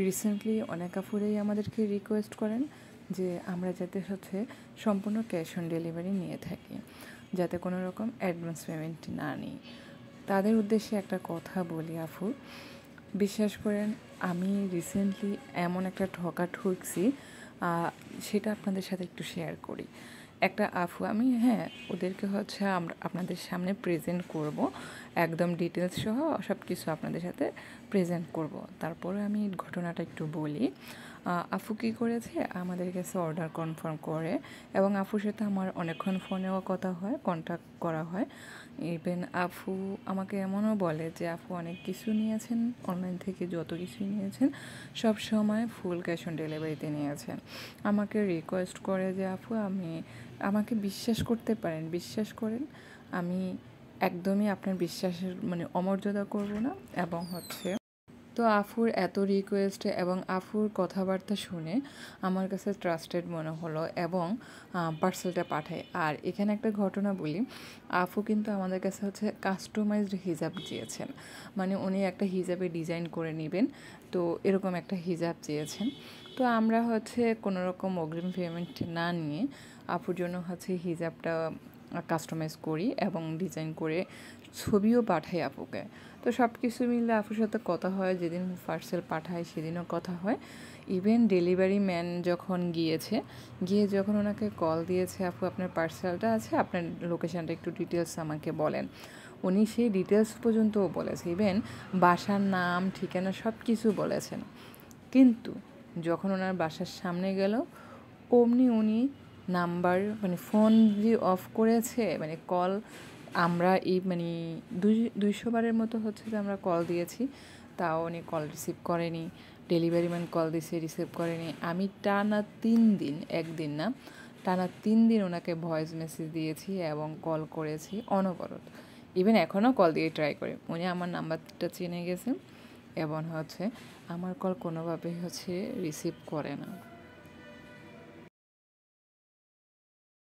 Recently অনেক আপুরাই আমাদেরকে request করেন যে আমরা যাতে সম্পূর্ণ ক্যাশ অন ডেলিভারি নিয়ে থাকি, যাতে কোনো রকম অ্যাডভান্স পেমেন্ট না নিই। তাদের উদ্দেশ্যে একটা কথা বলি আপু, বিশ্বাস করেন আমি রিসেন্টলি এমন একটা ঠকছি, সেটা আপনাদের সাথে একটু শেয়ার করি। একটা আপু, আমি ওদেরকে আমরা আপনাদের সামনে প্রেজেন্ট করব, একদম ডিটেলস সহ সব কিছু আপনাদের সাথে প্রেজেন্ট করব। তারপরে আমি ঘটনাটা একটু বলি। আপু কী করেছে, আমাদের কাছে অর্ডার কনফার্ম করে এবং আপুর সাথে আমার অনেকক্ষণ ফোনেও কথা হয়, কন্ট্যাক্ট করা হয়। ইভেন আপু আমাকে এমনও বলে যে আপু অনেক কিছু নিয়েছেন অনলাইন থেকে, যত কিছুই নিয়েছেন সব সময় ফুল ক্যাশ অন ডেলিভারিতে নিয়েছেন। আমাকে রিকোয়েস্ট করে যে আপু আমাকে বিশ্বাস করতে পারেন, বিশ্বাস করেন আমি একদমই আপনার বিশ্বাসের অমর্যাদা করব না। এবং তো আফুর এত রিকোয়েস্টে এবং আফুর কথাবার্তা শুনে আমার কাছে ট্রাস্টেড মনে হলো এবং পার্সেলটা পাঠাই। আর এখানে একটা ঘটনা বলি, আফু কিন্তু আমাদের কাছে কাস্টমাইজড হিজাব চেয়েছেন, উনি একটা হিজাবে ডিজাইন করে নেবেন, তো এরকম একটা হিজাব চেয়েছেন। তো আমরা কোনো রকম অগ্রিম পেমেন্ট না নিয়ে আফুর জন্য হিজাবটা কাস্টমাইজ করি এবং ডিজাইন করে ছবিও পাঠাই আপুকে। তো সব কিছু মিলে আপুর সাথে কথা হয়, যেদিন পার্সেল পাঠায় সেদিনও কথা হয়। ইভেন ডেলিভারি ম্যান যখন গিয়ে যখন ওনাকে কল দিয়েছে, আপু আপনার পার্সেলটা আছে, আপনার লোকেশানটা একটু ডিটেলস আমাকে বলেন, উনি সেই ডিটেলস পর্যন্তও বলেছে, ইভেন বাসার নাম ঠিকানা সব কিছু বলেছেন। কিন্তু যখন ওনার বাসার সামনে গেল, অমনি উনি নাম্বার ফোন যে অফ করেছে, কল আমরা এই 200 বারের মতো যে আমরা কল দিয়েছি, তাও উনি কল রিসিভ করেনি। ডেলিভারি ম্যান কল দিয়েছে, রিসিভ করেনি। আমি টানা 3 দিন, একদিন না, টানা 3 দিন ওনাকে ভয়েস মেসেজ দিয়েছি এবং কল করেছি অনবরত। ইভেন এখনও কল দিয়ে ট্রাই করি, উনি আমার নাম্বারটা চিনে গেছেন এবং আমার কল কোনোভাবে রিসিভ করে না।